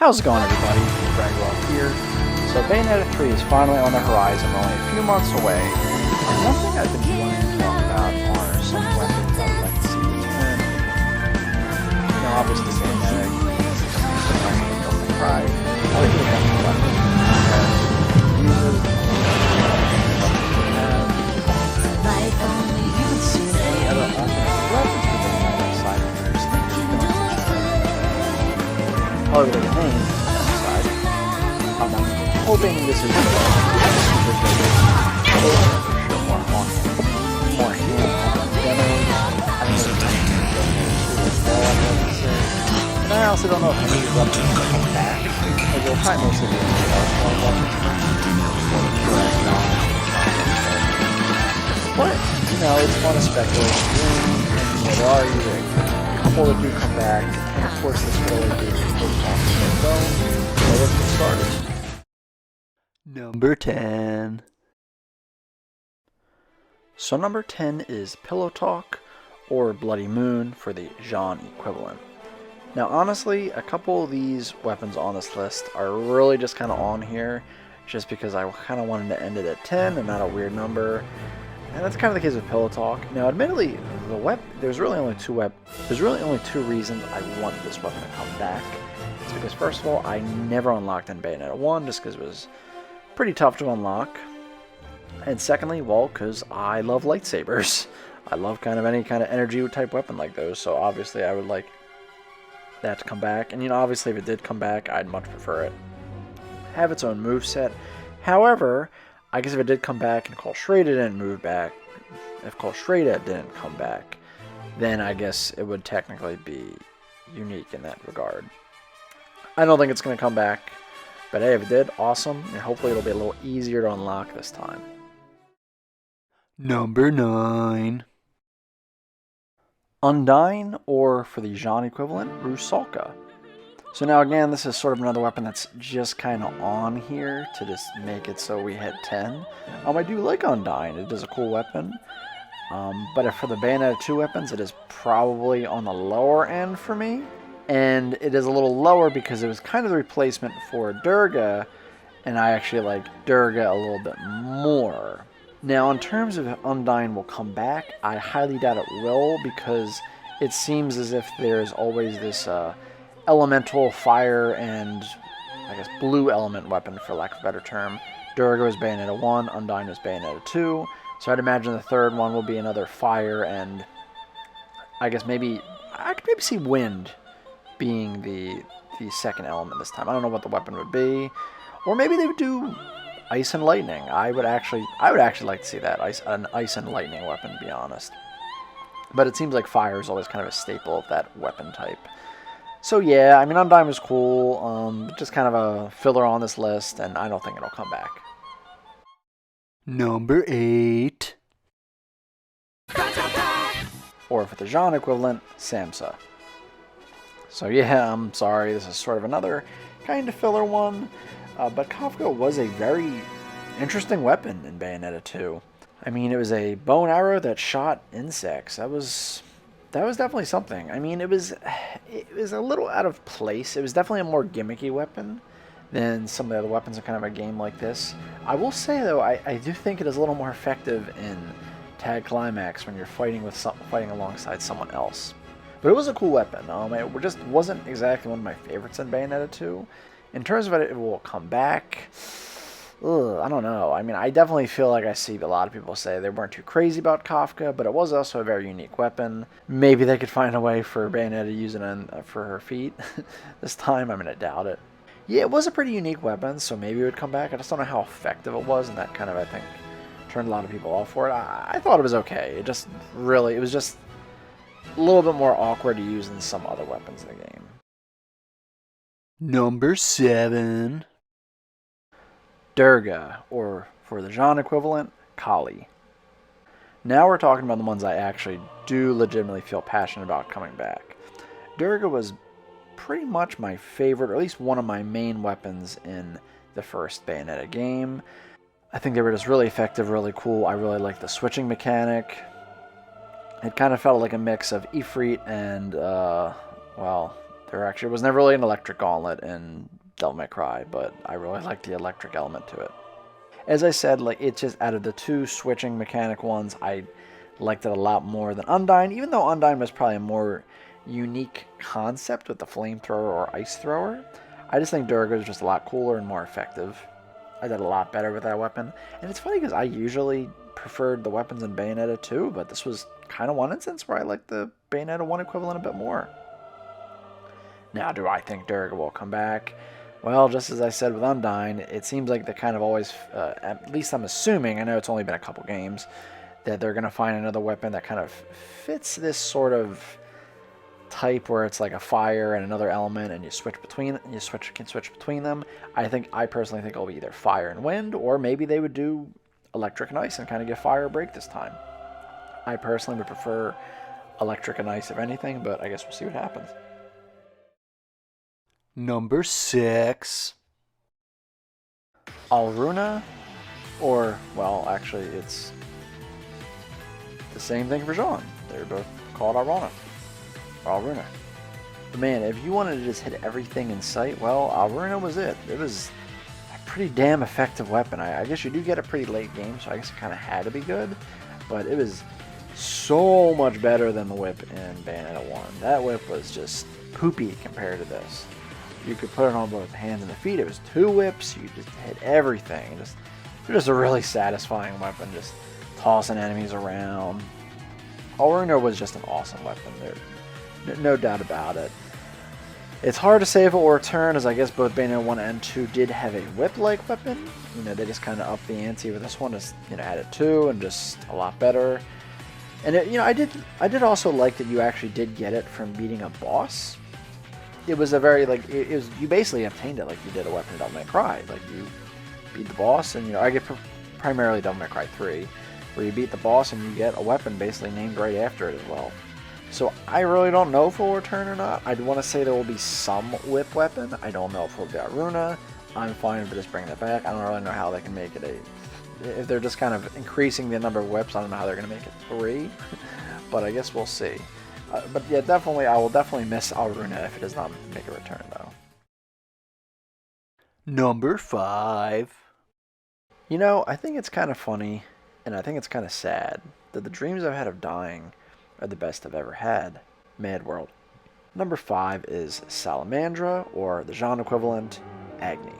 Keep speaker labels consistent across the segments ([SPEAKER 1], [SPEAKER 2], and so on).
[SPEAKER 1] How's it going, everybody? Ragwell here. So Bayonetta 3 is finally on the horizon, only a few months away. And one thing I've been wanting to talk about are some weapons I would like to see return. You know, obviously Bayonetta doesn't cry. I like to look at the weapons. I haven't seen any other alternate weapons for Bayonetta aside from their standard guns. However, the name aside, I'm hoping this is more hands-on demos. And I also don't know if any of these weapons will come back, as they'll probably mostly be but, you know, it's fun to speculate. There are either a couple that do come back, and of course this could always be so let's get started. Number 10. So number 10 is Pillow Talk, or Bloody Moon for the Jean equivalent. Now honestly, a couple of these weapons on this list are really just kind of on here, just because I kind of wanted to end it at 10 and not a weird number. And that's kind of the case with Pillow Talk. Now, admittedly, there's really only two reasons I want this weapon to come back. It's because, first of all, I never unlocked in Bayonetta 1 just because it was pretty tough to unlock. And secondly, well, because I love lightsabers. I love kind of any kind of energy type weapon like those, so obviously I would like that to come back. And, you know, obviously if it did come back, I'd much prefer it have its own moveset. However, I guess if it did come back and Call Shreda didn't move back, if Call Shreda didn't come back, then I guess it would technically be unique in that regard. I don't think it's going to come back, but hey, if it did, awesome, and hopefully it'll be a little easier to unlock this time. Number 9. Undying, or for the Jean equivalent, Rusalka. So now again, this is sort of another weapon that's just kind of on here to just make it so we hit 10. I do like Undying, it is a cool weapon. But for the Bayonetta 2 weapons, it is probably on the lower end for me. And it is a little lower because it was kind of the replacement for Durga, and I actually like Durga a little bit more. Now, in terms of if Undying will come back, I highly doubt it will, because it seems as if there's always this elemental fire and, I guess, blue element weapon, for lack of a better term. Durga was Bayonetta 1, Undying was Bayonetta 2, so I'd imagine the third one will be another fire, and I guess maybe, I could maybe see wind being the second element this time. I don't know what the weapon would be, or maybe they would do ice and lightning. I would actually like to see that, an ice and lightning weapon, to be honest. But it seems like fire is always kind of a staple of that weapon type. So yeah, I mean, Undying was cool, just kind of a filler on this list, and I don't think it'll come back. Number 8. Or for the Jean equivalent, Samsa. So yeah, I'm sorry, this is sort of another kind of filler one, but Kafka was a very interesting weapon in Bayonetta 2. I mean, it was a bow and arrow that shot insects. That was definitely something. I mean, it was a little out of place. It was definitely a more gimmicky weapon than some of the other weapons in kind of a game like this. I will say, though, I do think it is a little more effective in Tag Climax when you're fighting alongside someone else. But it was a cool weapon. It just wasn't exactly one of my favorites in Bayonetta 2. In terms of it will come back, I don't know. I mean, I definitely feel like I see a lot of people say they weren't too crazy about Kafka, but it was also a very unique weapon. Maybe they could find a way for Bayonetta to use it for her feet this time. I mean, I doubt it. Yeah, it was a pretty unique weapon, so maybe it would come back. I just don't know how effective it was, and that kind of, I think, turned a lot of people off for it. I thought it was okay. It was just a little bit more awkward to use than some other weapons in the game. Number 7. Durga, or for the Jean equivalent, Kali. Now we're talking about the ones I actually do legitimately feel passionate about coming back. Durga was pretty much my favorite, or at least one of my main weapons in the first Bayonetta game. I think they were just really effective, really cool. I really liked the switching mechanic. It kind of felt like a mix of Ifrit and, well, there actually was never really an electric gauntlet in Devil May Cry, but I really like the electric element to it. As I said, like, it's just out of the two switching mechanic ones, I liked it a lot more than Undying, even though Undying was probably a more unique concept with the flamethrower or ice thrower. I just think Durga is just a lot cooler and more effective. I did a lot better with that weapon. And it's funny because I usually preferred the weapons in Bayonetta 2, but this was kind of one instance where I liked the Bayonetta 1 equivalent a bit more. Now, do I think Durga will come back? Well, just as I said with Undying, it seems like they kind of always, at least I'm assuming, I know it's only been a couple games, that they're going to find another weapon that kind of fits this sort of type where it's like a fire and another element, and you can switch between them. I personally think it'll be either fire and wind, or maybe they would do electric and ice and kind of give fire a break this time. I personally would prefer electric and ice if anything, but I guess we'll see what happens. Number 6. Aluna, or, well, actually, it's the same thing for Jean. They're both called Aluna. Aluna. But man, if you wanted to just hit everything in sight, well, Aluna was it. It was a pretty damn effective weapon. I guess you do get a pretty late game, so I guess it kind of had to be good. But it was so much better than the whip in Bayonetta 1. That whip was just poopy compared to this. You could put it on both hands and the feet. It was 2 whips. You just hit everything. It was just a really satisfying weapon, just tossing enemies around. Aluna was just an awesome weapon. No doubt about it. It's hard to say if it will return, as I guess both Bayonetta 1 and 2 did have a whip-like weapon. They just kind of upped the ante with this one, just added 2 and just a lot better. And I did also like that you actually did get it from beating a boss. It was a very, you basically obtained it like you did a weapon in Devil May Cry. Like, you beat the boss, and, I get primarily Devil May Cry 3, where you beat the boss and you get a weapon basically named right after it as well. So I really don't know if it will return or not. I'd want to say there will be some whip weapon. I don't know if it will be Aluna. I'm fine with just bringing it back. I don't really know how they can make it if they're just kind of increasing the number of whips, I don't know how they're going to make it 3. But I guess we'll see. But yeah, I will definitely miss Aluna if it does not make a return, though. Number 5. I think it's kind of funny, and I think it's kind of sad, that the dreams I've had of dying are the best I've ever had. Mad World. Number 5 is Salamandra, or the Jean equivalent, Agni.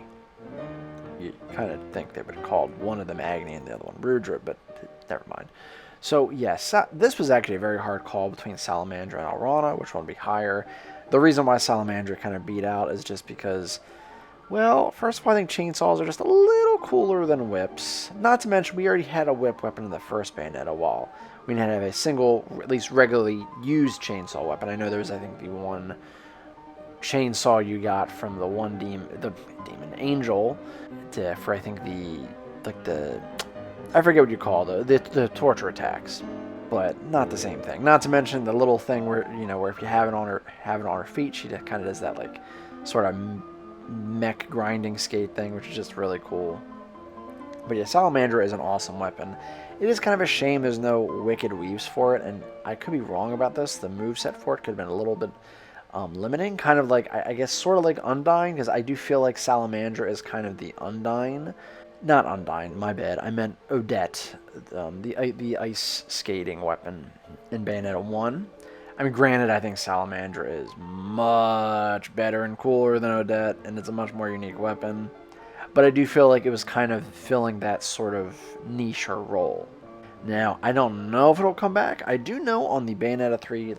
[SPEAKER 1] You kind of think they would have called one of them Agni and the other one Rudra, but never mind. So, yes, this was actually a very hard call between Salamandra and Aluna, which one would be higher. The reason why Salamandra kind of beat out is just because, well, first of all, I think chainsaws are just a little cooler than whips. Not to mention, we already had a whip weapon in the first Bayonetta wall. We didn't have a single, at least regularly used chainsaw weapon. I know there was, I think, the one chainsaw you got from the one demon angel for, I think, I forget what you call the torture attacks, but not the same thing. Not to mention the little thing where if you have it on her feet, she kind of does that sort of mech grinding skate thing, which is just really cool. But yeah, Salamandra is an awesome weapon. It is kind of a shame there's no wicked weaves for it, and I could be wrong about this. The moveset for it could have been a little bit limiting, kind of like, I guess, sort of like Undying, because I do feel like Salamandra is kind of the Undying. Not Undying, my bad. I meant Odette, the ice skating weapon in Bayonetta 1. I mean, granted, I think Salamandra is much better and cooler than Odette, and it's a much more unique weapon. But I do feel like it was kind of filling that sort of niche or role. Now, I don't know if it'll come back. I do know on the Bayonetta 3,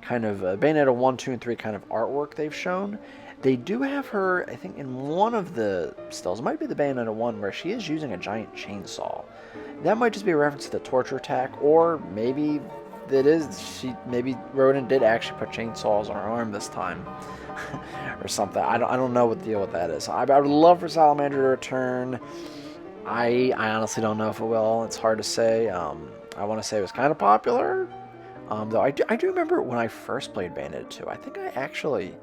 [SPEAKER 1] Bayonetta 1, 2, and 3 kind of artwork they've shown, they do have her, I think, in one of the stills. It might be the Bayonetta 1, where she is using a giant chainsaw. That might just be a reference to the torture attack, or maybe maybe Rodin did actually put chainsaws on her arm this time. Or something. I don't know what the deal with that is. I would love for Salamandra to return. I honestly don't know if it will. It's hard to say. I want to say it was kind of popular. Though I do remember when I first played Bayonetta 2, I think I actually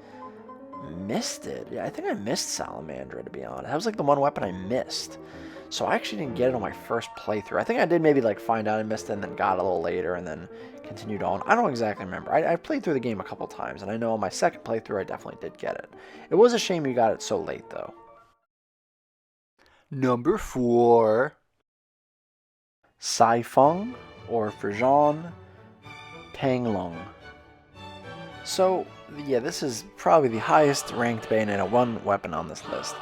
[SPEAKER 1] missed it. Yeah, I think I missed Salamandra, to be honest. That was like the one weapon I missed. So I actually didn't get it on my first playthrough. I think I did maybe like find out I missed it and then got it a little later and then continued on. I don't exactly remember. I played through the game a couple times, and I know on my second playthrough I definitely did get it. It was a shame you got it so late, though. Number 4. Saifeng, or for Jean, Tanglong. So, yeah, this is probably the highest ranked Bayonetta 1 weapon on this list.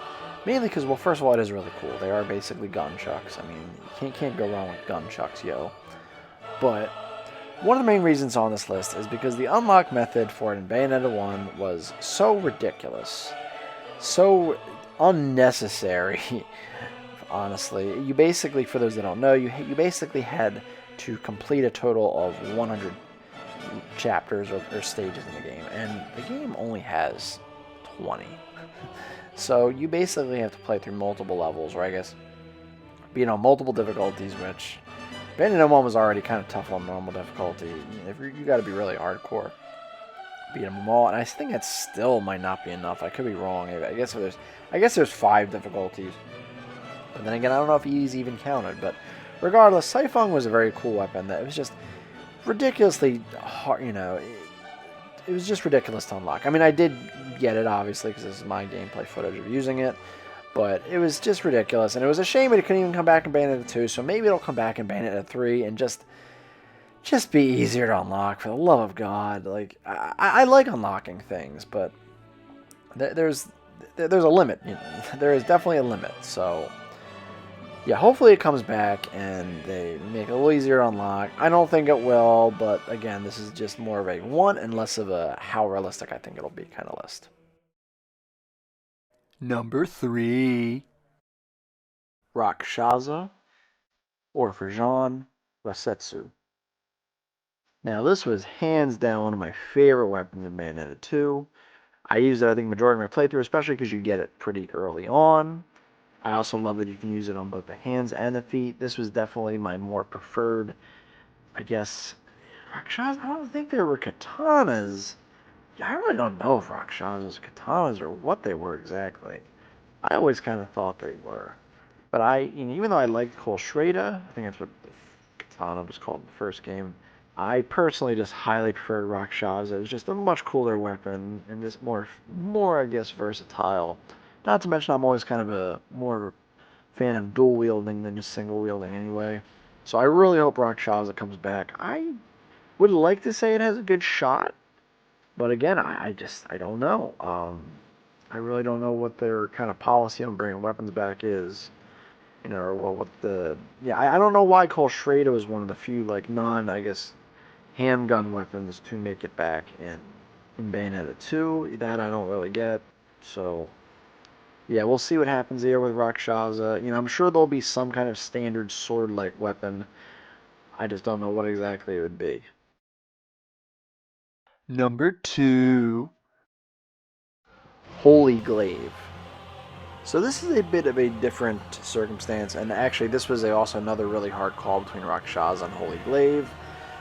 [SPEAKER 1] Mainly because, well, first of all, it is really cool. They are basically gunchucks. I mean, you can't go wrong with gunchucks, yo. But one of the main reasons on this list is because the unlock method for it in Bayonetta 1 was so ridiculous. So unnecessary, honestly. You basically, for those that don't know, you basically had to complete a total of 100 chapters or stages in the game. And the game only has 20. So you basically have to play through multiple levels, or I guess, multiple difficulties, which Bayonetta 1 was already kind of tough on normal difficulty. You got to be really hardcore, beat them all, and I think that still might not be enough. I could be wrong. I guess there's 5 difficulties, but then again, I don't know if easy even counted. But regardless, Saifeng was a very cool weapon. That it was just ridiculously hard. It was just ridiculous to unlock. I mean, I did get it, obviously, because this is my gameplay footage of using it. But it was just ridiculous. And it was a shame it couldn't even come back in Bayonetta 2. So maybe it'll come back in Bayonetta 3 and just be easier to unlock, for the love of God. Like, I like unlocking things, but there's a limit. There is definitely a limit. So yeah, hopefully it comes back and they make it a little easier to unlock. I don't think it will, but again, this is just more of a want and less of a how realistic I think it'll be kind of list. Number 3. Shaza, or for Jean, Rasetsu. Now, this was hands down one of my favorite weapons in Bayonetta 2. I used it, I think, majority of my playthrough, especially because you get it pretty early on. I also love that you can use it on both the hands and the feet. This was definitely my more preferred, I guess. Rakshas, I don't think there were katanas. I really don't know if Rakshas katanas or what they were exactly. I always kind of thought they were. But even though I liked Kolshreda, I think that's what the katana was called in the first game, I personally just highly preferred Rakshas. It was just a much cooler weapon and just more, I guess, versatile. Not to mention I'm always kind of a more fan of dual wielding than just single wielding anyway. So I really hope Shaza comes back. I would like to say it has a good shot, but again, I don't know. I really don't know what their kind of policy on bringing weapons back is. Or what the... Yeah, I don't know why Kolshreda was one of the few, I guess, handgun weapons to make it back in Bayonetta 2. That I don't really get. So yeah, we'll see what happens here with Rakshasa. I'm sure there'll be some kind of standard sword-like weapon. I just don't know what exactly it would be. Number 2. Holy Glaive. So this is a bit of a different circumstance, and actually this was also another really hard call between Rakshasa and Holy Glaive.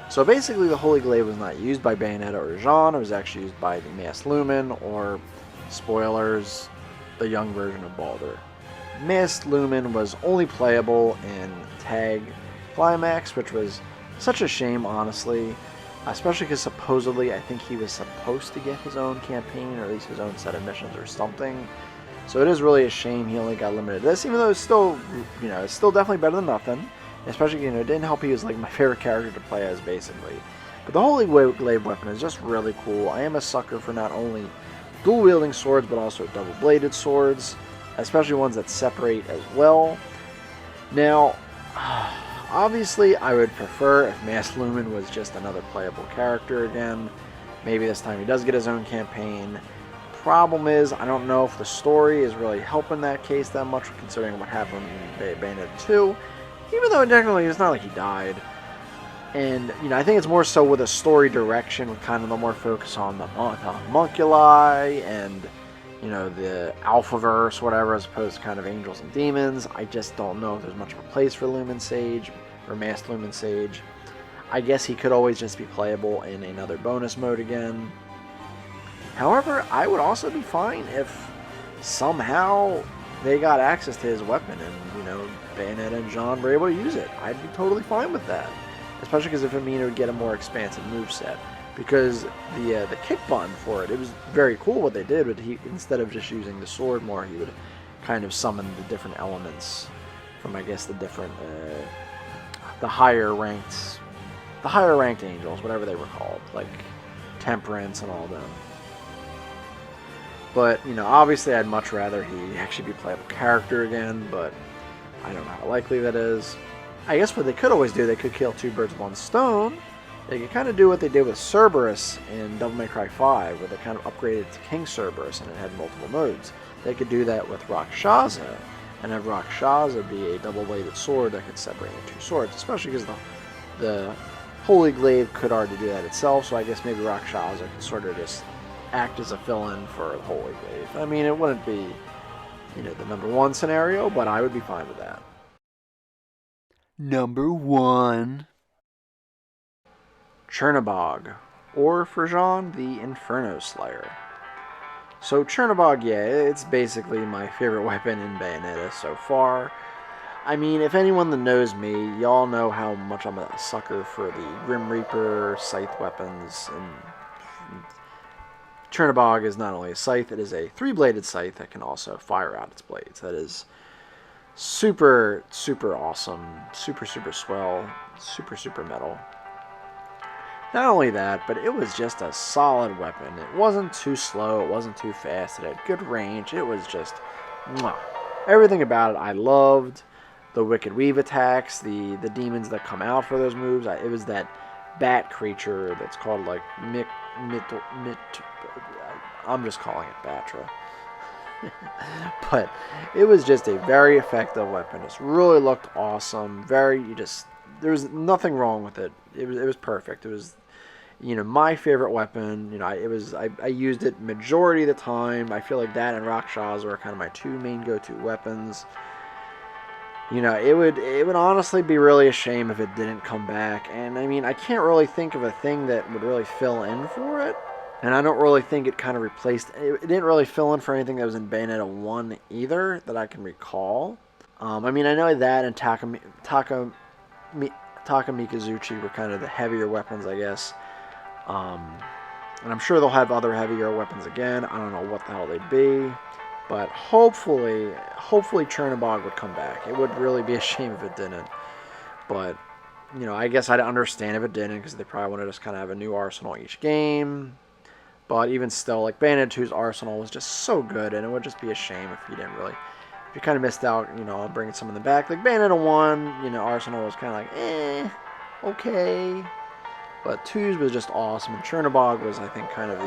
[SPEAKER 1] So basically the Holy Glaive was not used by Bayonetta or Jean, it was actually used by the Masked Lumen, or, spoilers, the young version of Baldur. Masked Lumen was only playable in Tag Climax, which was such a shame, honestly. Especially because supposedly I think he was supposed to get his own campaign, or at least his own set of missions or something. So it is really a shame he only got limited to this, even though it's still, it's still definitely better than nothing. Especially, it didn't help he was my favorite character to play as, basically. But the Holy Glaive weapon is just really cool. I am a sucker for not only dual-wielding swords, but also double-bladed swords, especially ones that separate as well. Now, obviously, I would prefer if Masked Lumen was just another playable character again. Maybe this time he does get his own campaign. Problem is, I don't know if the story is really helping that case that much, considering what happened in Bayonetta 2. Even though technically it's not like he died. And, I think it's more so with a story direction, with kind of the more focus on the homunculi and, the Alphaverse, whatever, as opposed to kind of angels and demons. I just don't know if there's much of a place for Lumen Sage, or Masked Lumen Sage. I guess he could always just be playable in another bonus mode again. However, I would also be fine if somehow they got access to his weapon and, Bayonetta and Jean were able to use it. I'd be totally fine with that. Especially because if it mean it would get a more expansive moveset. Because the kick button for it, it was very cool what they did, but instead of just using the sword more, he would kind of summon the different elements from, I guess, the different, the higher ranked angels, whatever they were called, like Temperance and all of them. But, you know, obviously I'd much rather he actually be a playable character again, but I don't know how likely that is. I guess what they could always do, they could kill two birds with one stone. They could kind of do what they did with Cerberus in Devil May Cry 5, where they kind of upgraded it to King Cerberus and it had multiple modes. They could do that with Shaza, and have Shaza be a double-bladed sword that could separate into two swords, especially because the Holy Glaive could already do that itself, so I guess maybe Shaza could sort of just act as a fill-in for the Holy Glaive. I mean, it wouldn't be, you know, the number one scenario, but I would be fine with that. Number 1. Charnabog, or for Jean, the Inferno Slayer. So Charnabog, yeah, it's basically my favorite weapon in Bayonetta so far. I mean, if anyone that knows me, y'all know how much I'm a sucker for the Grim Reaper scythe weapons, and Charnabog is not only a scythe, it is a 3-bladed scythe that can also fire out its blades. That is super, super awesome, super, super swell, super, super metal. Not only that, but it was just a solid weapon. It wasn't too slow, it wasn't too fast, it had good range, it was just, mwah. Everything about it I loved. The Wicked Weave attacks, the demons that come out for those moves. It was that bat creature that's called like I'm just calling it Batra. But it was just a very effective weapon. It really looked awesome. There was nothing wrong with it. It was perfect. It was, you know, my favorite weapon. You know, I used it majority of the time. I feel like that and Shaza were kind of my two main go-to weapons. You know, it would honestly be really a shame if it didn't come back. And I mean, I can't really think of a thing that would really fill in for it. And I don't really think it kind of replaced... It didn't really fill in for anything that was in Bayonetta 1 either, that I can recall. I mean, I know that and Taka Mikazuchi were kind of the heavier weapons, I guess. And I'm sure they'll have other heavier weapons again. I don't know what the hell they'd be. But hopefully Charnabog would come back. It would really be a shame if it didn't. But, you know, I guess I'd understand if it didn't, because they probably wanted to just kind of have a new arsenal each game. But even still, like, Bayonetta 2's arsenal was just so good, and it would just be a shame if you didn't really... If you kind of missed out, you know, on bringing some in the back. Like, Bayonetta 1, you know, arsenal was kind of like, okay. But 2's was just awesome, and Charnabog was, I think, kind of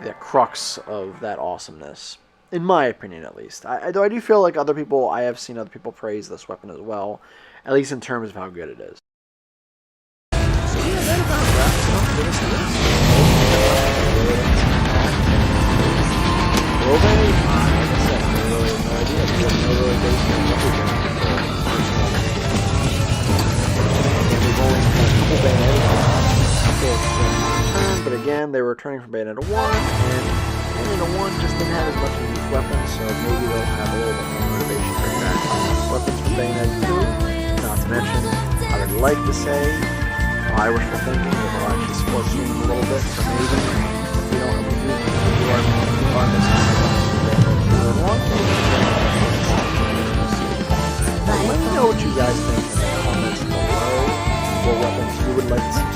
[SPEAKER 1] the crux of that awesomeness. In my opinion, at least. I do feel like I have seen other people praise this weapon as well, at least in terms of how good it is. So yeah, that about wraps up this. Like I said, I really have no idea. I have no really basic numbers. But again, they were returning from Bayonetta 1, and Bayonetta 1 just didn't have as much unique weapons, so maybe they'll have a little bit more motivation to bring back weapons from Bayonetta 2. Not to mention, I would like to say, my wishful thinking, that they'll actually support the game a little bit, so maybe if we don't have to do our missing let me know what you guys think in the comments below. What weapons you would like to see